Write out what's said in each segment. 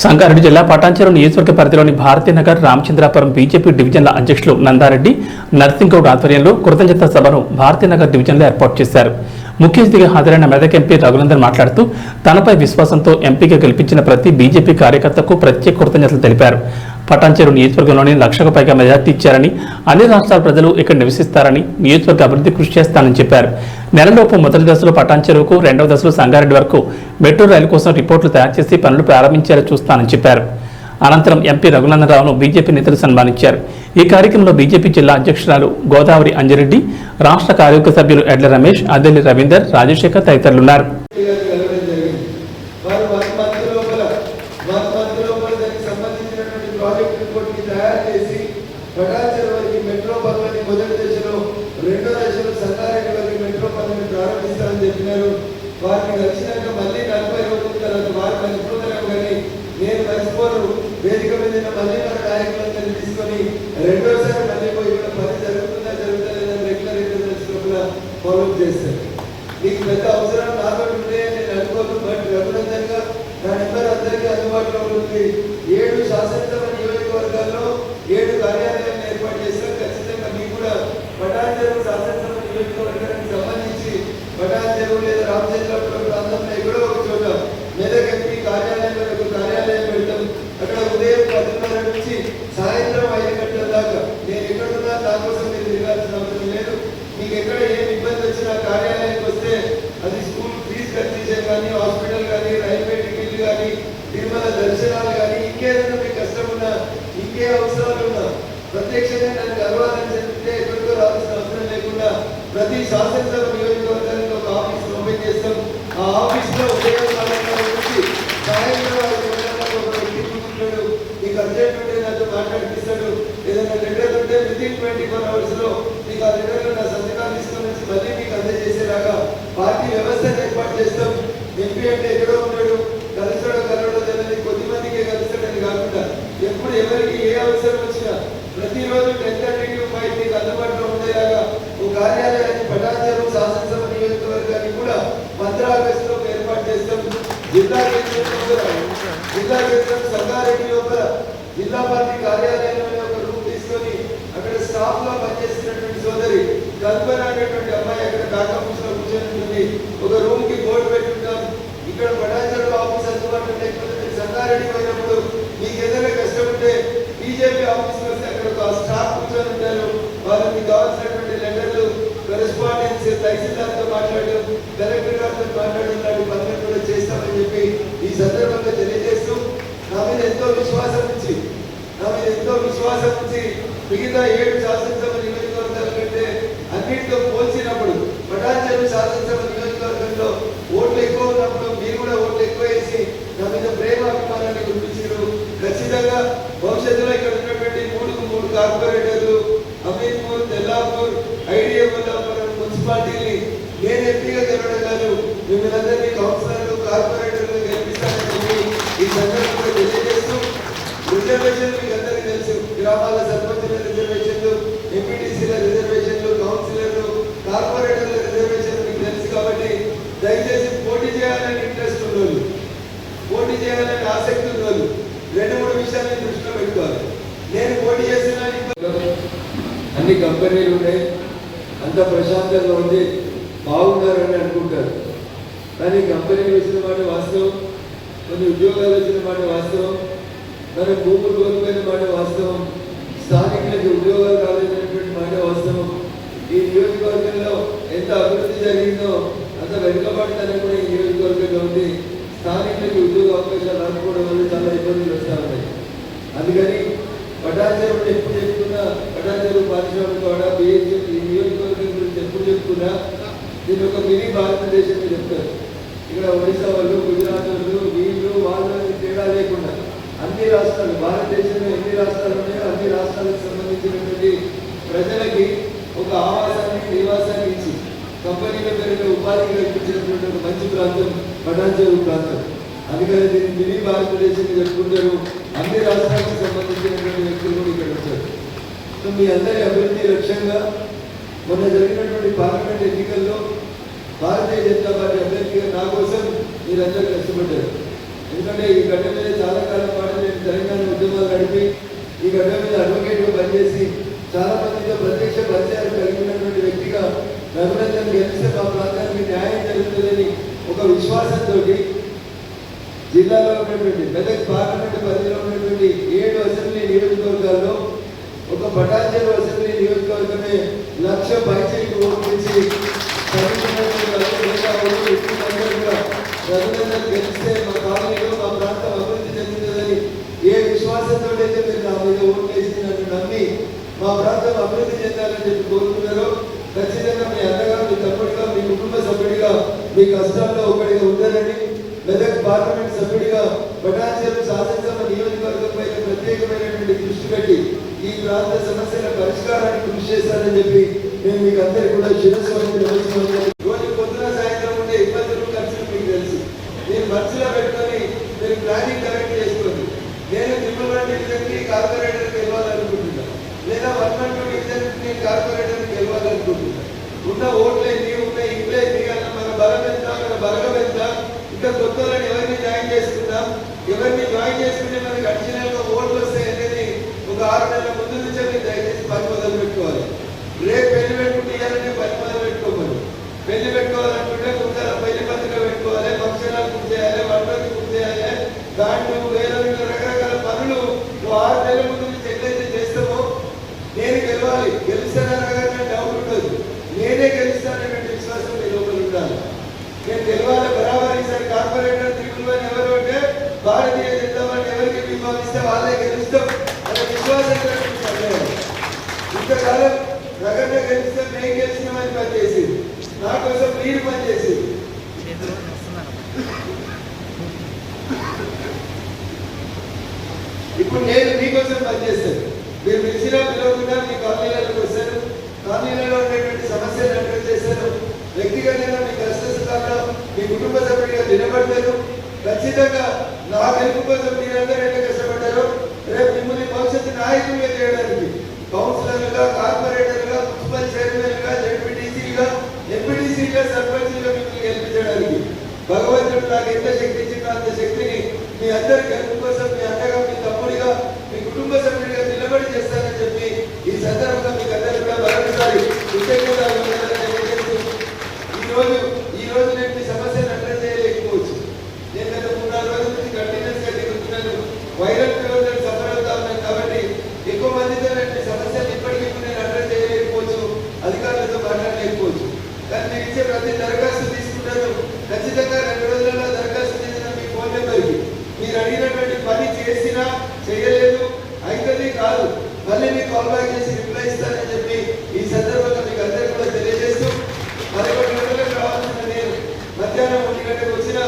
సంగారెడ్డి జిల్లా పటాన్చెరు నియోజకవర్గ పరిధిలోని భారతీనగర్ రామచంద్రాపురం బీజేపీ డివిజన్ల అధ్యక్షులు నందారెడ్డి నర్సింగౌడ్ ఆధ్వర్యంలో కృతజ్ఞత సభను భారతీనగర్ డివిజన్లో ఏర్పాటు చేశారు. ముఖ్య అతిథిగా హాజరైన మెదక్ ఎంపీ రఘునందన్ మాట్లాడుతూ తనపై విశ్వాసంతో ఎంపీగా గెలిపించిన ప్రతి బీజేపీ కార్యకర్తకు ప్రత్యేక కృతజ్ఞతలు తెలిపారు. పటాన్చెరు నియోజకవర్గంలోని 1,00,000కు పైగా మెజార్టీ ఇచ్చారని, అన్ని రాష్ట్రాల ప్రజలు ఇక్కడ నివసిస్తారని, నియోజకవర్గ అభివృద్ధి కృషి చేస్తానని చెప్పారు. నెలలోపు మొదటి దశలో పటాన్చెరుకు, రెండవ దశలో సంగారెడ్డి వరకు మెట్రో రైలు కోసం రిపోర్టులు తయారు చేసి పనులు ప్రారంభించేలా చూస్తానని చెప్పారు. అనంతరం ఎంపీ రఘునందన్ రావును బీజేపీ నేతలు సన్మానించారు. ఈ కార్యక్రమంలో బీజేపీ జిల్లా అధ్యక్షురాలు గోదావరి అంజిరెడ్డి, రాష్ట్ర కార్యవర్గ సభ్యులు ఎడ్ల రమేష్, అద్దెల్లి రవీందర్, రాజశేఖర్ తదితరులున్నారు. మెట్రో పనులని మొదటి దశలో, రెండో దశలో సంగారెడ్డి వరకు మెట్రో పనులను ప్రారంభిస్తామని చెప్పినారు. వారిని కలిసినాక మళ్ళీ 40 రోజుల తర్వాత వారు మర్చిపోతారు, కానీ నేను మర్చిపోను. వేదిక మీద మళ్ళీ మన నాయకులందరినీ తీసుకొని రెండోసారి మళ్ళీ పోయి ఇక్కడ పని జరుగుతుందా జరుగుతుందా రెగ్యులర్ ఇంటర్నెట్స్ ఫాలో చేస్తారు. మీకు పెద్ద అవసరం నాతో ఉంటే నేను అనుకోను, బట్ రఘునందన్ గా నా నెంబర్ అందరికీ అందుబాటులో ఉంటుంది. 7 శాసనసభ నియోజకవర్గాల్లో 7 కార్యాలయాలను ఏర్పాటు చేస్తాం. ఖచ్చితంగా మీకు కూడా పటాన్చెరు శాసనసభ నియోజకవర్గానికి సంబంధించి పటాన్చెరు లేదా రామచంద్రాపురం ప్రాంతంలో ఎక్కడో ఒక చోట మెదక్ ఎంపీ కార్యాలయంలో ఒక కార్యాలయం పెడతాం. అక్కడ ఉదయం 10:30 నుంచి సాయంత్రం 5 గంటల దాకా నేను ఎక్కడున్నా నా కోసం మీరు తిరగాల్సిన అవసరం లేదు. మీకు ఎక్కడ ఏం ఇబ్బంది వచ్చినా కార్యాలయానికి వస్తే అది స్కూల్ ఫీజు కట్టించే కానీ, హాస్పిటల్ కానీ, రైల్వే టికెట్లు కానీ, తిరుమల దర్శనాలు కానీ, ఇంకేదైనా మీకు కష్టం ఉన్నా, ఇంకే అవసరాలు ఉన్నా ప్రత్యక్షంగా నన్ను కలవాలని చెప్తే ఎక్కడికో రావాల్సిన అవసరం లేకుండా ప్రతి శాసనసభ నియోజకవర్గానికి ఒక ఆఫీస్ ఓపెన్ చేస్తాం. ఆ ఆఫీస్లో ఉదయం 4 నుంచి సాయంత్రం 5 గంటలకు ఒక వ్యక్తి కూర్చుంటాడు. మీకు అర్జెంట్ ఉంటే నాతో మాట్లాడిపిస్తాడు. ఏదైనా లెటర్ ఉంటే వితిన్ 24 hours లో మీకు ఆ లెటర్లో నా సంతకాలు తీసుకొని వచ్చి మళ్ళీ మీకు అందజేసేలాగా పార్టీ వ్యవస్థను ఏర్పాటు చేస్తాం. ఎంపీ అంటే ఎక్కడో ఉన్నాడు, కలుస్తాడో కలవడో తెలియదు, కొద్దిమందికే కలుస్తాడని కాకుండా ఎప్పుడు ఎవరికి ఏ అవసరం వచ్చినా ప్రతిరోజు 10:30 to 5 మీకు అందుబాటులో ఉండేలాగా ఒక కార్యాలయాన్ని పటాన్చెరు శాసనసభ నియోజకవర్గాన్ని కూడా 15 ఆగస్టులో ఏర్పాటు చేస్తాం. జిల్లా కేంద్రం సంగారెడ్డి లోపల జిల్లా పార్టీ కార్యాలయంలో ఒక రూమ్ తీసుకొని అక్కడ స్టాఫ్ లో పనిచేస్తున్నటువంటి సోదరి కల్పన అనేటువంటి అమ్మాయి అక్కడ డాక్టర్స్ లో కూర్చొని ఉంటుంది. ఒక రూమ్ కి బోర్డు పెట్టుకుంటాం. ఇక్కడ పటాన్చెరు ఆఫీస్ అందుబాటులో లేకపోతే సంగారెడ్డి పోయినప్పుడు మీకు ఏదైనా కష్టం ఉంటే బీజేపీ ఆఫీస్ వస్తే అక్కడ ఒక స్టాఫ్ కూర్చొని ఉంటారు. వాళ్ళకి కావాల్సినటువంటి లెటర్లు, కరెస్పాండెన్స్, తహసీల్దార్తో మాట్లాడడం, కలెక్టర్ గారితో మాట్లాడడం లాంటి పనులు కూడా చేస్తామని చెప్పి ఈ సందర్భంగా తెలియజేస్తూ నా మీద ఎంతో విశ్వాసం ఉంచి మిగతా 7 శాసనసభ నియోజకవర్గాల కంటే అన్నింటితో పోల్చినప్పుడు పటాన్చెరు శాసనసభ నియోజకవర్గంలో ఓట్లు ఎక్కువ ఉన్నప్పుడు మీరు కూడా ఓట్లు ఎక్కువ వేసి నా మీద ప్రేమ అభిమానాన్ని గుర్తించారు. ఖచ్చితంగా భవిష్యత్తులో ఇక్కడ ఉన్నటువంటి 3 కార్పొరేటర్లు అమీర్పూర్, తెల్లాపూర్, ఐడిఎంఎల్ మున్సిపాలిటీని నేను ఎంపీగా గెలవడం కాదు, మిమ్మల్ని అందరినీ కౌన్సిలర్లు, కార్పొరేటర్లు గెలిపిస్తానని చెప్పి ఈ సందర్భంగా తెలియజేస్తూ రిజర్వేషన్లు మీకు అందరికీ తెలుసు. గ్రామాల సర్పంచుల రిజర్వేషన్లు, ఎంపీటీసీల రిజర్వేషన్లు, కౌన్సిలర్లు, కార్పొరేటర్ల రిజర్వేషన్లు మీకు తెలుసు. కాబట్టి దయచేసి పోటీ చేయాలని ఇంట్రెస్ట్ ఉన్నోళ్ళు, పోటీ చేయాలని ఆసక్తి ఉన్నోళ్ళు 2-3 విషయాలను దృష్టిలో పెట్టుకోవాలి. నేను పోటీ చేస్తున్నాను, అన్ని కంపెనీలు ఉన్నాయి, అంత ప్రశాంతంగా ఉంది, బాగున్నారని అనుకుంటారు. కానీ కంపెనీలు వచ్చిన మాట వాస్తవం, కొన్ని ఉద్యోగాలు వచ్చిన మాట వాస్తవం, మన భూములు కోల్పోయిన మాట వాస్తవం, స్థానికులకి ఉద్యోగాలు రాలేదనేటువంటి మాట వాస్తవం. ఈ నియోజకవర్గంలో ఎంత అభివృద్ధి జరిగిందో అంత వెనుకబడితనం కూడా ఈ నియోజకవర్గంలో ఉంది. స్థానికులకి ఉద్యోగ అవకాశాలు రాకపోవడం వల్ల చాలా ఇబ్బందులు వస్తూ ఉన్నాయి. అందుకని పటాన్చెరు ఎప్పుడు చెప్పుకున్నా, పటాన్చెరు పారిశ్రామిక వాడ, బిహెచ్ఎల్ ఈ నియోజకవర్గం గురించి ఎప్పుడు చెప్పుకున్నా దీని ఒక మినీ భారతదేశం చెప్తారు. ఇక్కడ ఒడిశా వాళ్ళు, గుజరాత్ వాళ్ళు, వీళ్ళు వాళ్ళని తేడా లేకుండా అన్ని రాష్ట్రాలు, భారతదేశంలో ఎన్ని రాష్ట్రాలు ఉన్నాయో అన్ని రాష్ట్రాలకు సంబంధించినటువంటి ప్రజలకి ఒక ఆవాసాన్ని, నివాసాన్ని ఇచ్చి కంపెనీల పేరులో ఉపాధి కల్పించినటువంటి ఒక మంచి ప్రాంతం పటాన్చెరు ప్రాంతం. అందుకని దీన్ని మినీ భారతదేశం చెప్పుకుంటారు. అన్ని రాష్ట్రాలకు సంబంధించినటువంటి వ్యక్తులు కూడా ఇక్కడ వచ్చారు. సో మీ అందరి అభివృద్ధి లక్ష్యంగా మొన్న జరిగినటువంటి పార్లమెంట్ ఎన్నికల్లో భారతీయ జనతా పార్టీ అభ్యర్థిగా నా కోసం మీరందరూ కష్టపడ్డారు. ఎందుకంటే ఈ గడ్డ మీద చాలా కాలం పనిచేసి చాలా మందితో ప్రత్యక్ష పరిచయాలు కలిగి ఉన్నటువంటి వ్యక్తిగా రఘునందన్ గెలిస్తే మా ప్రాంతానికి న్యాయం జరుగుతుందని ఒక విశ్వాసంతో జిల్లాలో ఉన్నటువంటి మెదక్ పార్లమెంటు పరిధిలో ఉన్నటువంటి 7 అసెంబ్లీ నియోజకవర్గాల్లో ఒక పటాన్చెరు అసెంబ్లీ నియోజకవర్గమే 1,00,000 పైచీలకు ఓటు వేసి రఘునందన్ గెలిస్తే మా కాలనీలో మా ప్రాంతం అభివృద్ధి చెందుతుందని ఏ విశ్వాసంతో అయితే మీరు నా మీద ఓటు వేసి నన్ను నమ్మి మా ప్రాంతం అభివృద్ధి చెందాలని చెప్పి కోరుకున్నారో ఖచ్చితంగా మీ అన్నగా మీ తమ్ముడిగా మీ కుటుంబ సభ్యుడిగా మీ కష్టాల్లో ఒకటిగా ఉండాలని మెదక్ పార్లమెంట్ సభ్యుడిగా పటాన్చెరు శాసనసభ నియోజకవర్గం పైన ప్రత్యేకమైనటువంటి దృష్టి పెట్టి ఈ ప్రాంత సమస్యల పరిష్కారానికి కృషి చేశానని చెప్పి నేను మీకు అందరికీ కూడా శిరస్సు రోజు పొద్దున సాయంత్రం ఉండే ఇబ్బందులు ఖర్చులు మీకు తెలుసు నేను మనసులో పెట్టుకొని మీరు ప్లానింగ్ కరెక్ట్ చేసుకోండి. నేను తిరుమల డివిజన్కి కార్పొరేటర్కి వెళ్ళాలనుకుంటున్నాను, లేదా 112 డివిజన్కి కార్పొరేటర్కి వెళ్ళాలనుకుంటున్నాను. ఉన్న ఓట్లే నీ ఉన్నాయి, ఇట్లే దిగాలి, మన బలం ఎంత, మన బలగం ఎంత, ఇంకా కొత్త ఎవరిని జాయిన్ చేసుకుందాం, ఎవరిని జాయిన్ చేసుకుంటే మనకి అడిషనల్గా ఓట్లు వస్తాయి అనేది ఒక 6 నెలల ముందు నుంచే మీరు దయచేసి పని మొదలు పెట్టుకోవాలి. రేపు పెళ్లి పెట్టుకుంటే ఇవ్వాలంటే పని మొదలు పెట్టుకోవాలి. పెళ్లి పెట్టుకోవాలనుకుంటే కొంత పెళ్లి పత్రిక పెట్టుకోవాలి, ఫంక్షనాలు పూర్తి చేయాలి, వంటలు పూర్తి చేయాలి, దాంట్లో వేరే రకరకాల పనులు 6 నెలల ముందు నుంచి ఎట్లయితే చేస్తామో నేను గెలవాలి, గెలుస్తానని డౌట్ ఉండదు, నేనే గెలుస్తాననేటువంటి విశ్వాసం మీ లోపల ఉండాలి. నేను గెలవాలి బరాబర్. ఈసారి కార్పొరేటర్ తిరుగులు ఎవరు అంటే భారతీయ జనతా పార్టీ ఎవరికి విభావిస్తే వాళ్ళే గెలుస్తాం అనే విశ్వాసం ఇంతకాలం రగంగా గెలిస్తే మేము గెలిచినామని పనిచేసింది, నా కోసం మీరు పనిచేసింది. ఇప్పుడు నేను మీకోసం పనిచేస్తాను. మీరు పిలిచినా పిలవకుండా మీ కాలనీలకు వస్తాను, కాలనీలలో ఉండేటువంటి సమస్యలు అడ్రస్ చేస్తాను, వ్యక్తిగతంగా మీ కష్ట సుఖాల్లో మీ కుటుంబ సభ్యుడిగా నిలబడతాను. ఖచ్చితంగా నా గెలుపు కోసం మీరందరూ ఎంత కష్టపడ్డారో రేపు మిమ్మల్ని భవిష్యత్తు నాయకులుగా చేయడానికి కౌన్సిలర్లుగా, కార్పొరేటర్గా, మున్సిపల్ చైర్మన్గా, జడ్పీటీసీగా, ఎంపీటీసీగా, సర్పంచ్గా మిమ్మల్ని గెలిపించడానికి భగవంతుడు నాకు ఎంత శక్తి ఇచ్చిందో అంత శక్తిని మీ అందరి గెలుపు కోసం మీ అన్నగా, మీ తమ్ముడిగా, మీ కుటుంబ సభ్యుడిగా నిలబడి చేస్తానని చెప్పి ఈ సందర్భంగా మీకు అందరూ కూడా మరొకసారి ఈ రోజు నేను మీ సమస్యను అడ్రస్ చేయలేకపోవచ్చు. నేను గత 3-4 రోజుల నుంచి కంటిన్యూస్ గా తిరుగుతున్నాను, వైరల్ ఫీవర్ సఫర్ అవుతా ఉన్నాను కాబట్టి ఎక్కువ మందితో మీ సమస్యలు ఇప్పటికీ నేను అడ్రస్ చేయలేకపోవచ్చు, అధికారులతో మాట్లాడలేకపోవచ్చు. కానీ మీరు ఇచ్చే ప్రతి దరఖాస్తు తీసుకుంటాను. ఖచ్చితంగా 2 రోజులలో దరఖాస్తు చేసిన మీ ఫోన్ నెంబర్కి మీరు అడిగినటువంటి పని చేసినా చేయలేదు అయితే కాదు మళ్ళీ మీకు కాల్ బ్యాక్ చేసి రిప్లై ఇస్తానని చెప్పి ఈ సందర్భంగా మీకు అందరికీ కూడా తెలియజేస్తూ 11 గంటలకు రావాల్సిన నేను మధ్యాహ్నం 1 గంటకు వచ్చిన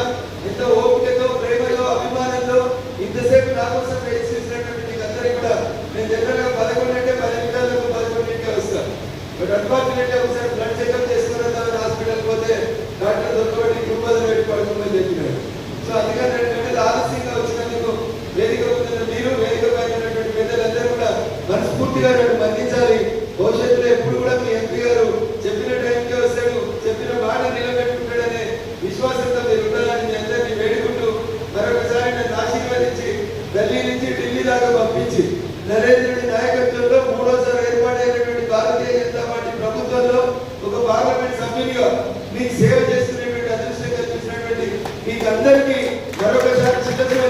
ఎంతో ఓపికతో, ప్రేమతో, అభిమానంతో ఇంతసేపు నా కోసం వేచి చూసినటువంటి మీకు అందరికీ కూడా నేను జనరల్గా 11 అంటే 10 నిమిషాలకు 11కే వస్తాను. బట్ అన్ఫార్చునేట్లీ ఒకసారి బ్లడ్ చెకప్ చేసుకున్న హాస్పిటల్ పోతే డాక్టర్ దొరకబడి గుమ్మలు పెట్టి పడుకోమని చెప్పినాడు. సో అందుకని 2 గంటలు ఆలస్యంగా వచ్చినందుకు వేదిక ముందున్న మీరు, వేదిక పైన ఉన్నటువంటి పెద్దలందరూ కూడా మనస్ఫూర్తిగా నన్ను మన్నించాలి. భవిష్యత్తులో ఎప్పుడు కూడా మీ ఎంపీ గారు చెప్పిన టైంకే వస్తాడు, చెప్పిన మాట నిలబెట్టుకుంటాడనే విశ్వాసంతో మీరు ఉండాలని మీ అందరినీ వేడుకుంటూ మరొకసారి నన్ను ఆశీర్వదించి ఢిల్లీ నుంచి ఢిల్లీ దాకా పంపించి నరేంద్రుడి నాయకత్వంలో 3వసారి ఏర్పాటైనటువంటి భారతీయ జనతా పార్టీ ప్రభుత్వంలో ఒక పార్లమెంట్ సభ్యునిగా మీకు సేవ చేస్తున్నటువంటి అదృష్టంగా చూసినటువంటి మీకు అందరికీ మరొకసారి చిత్తశుద్ధి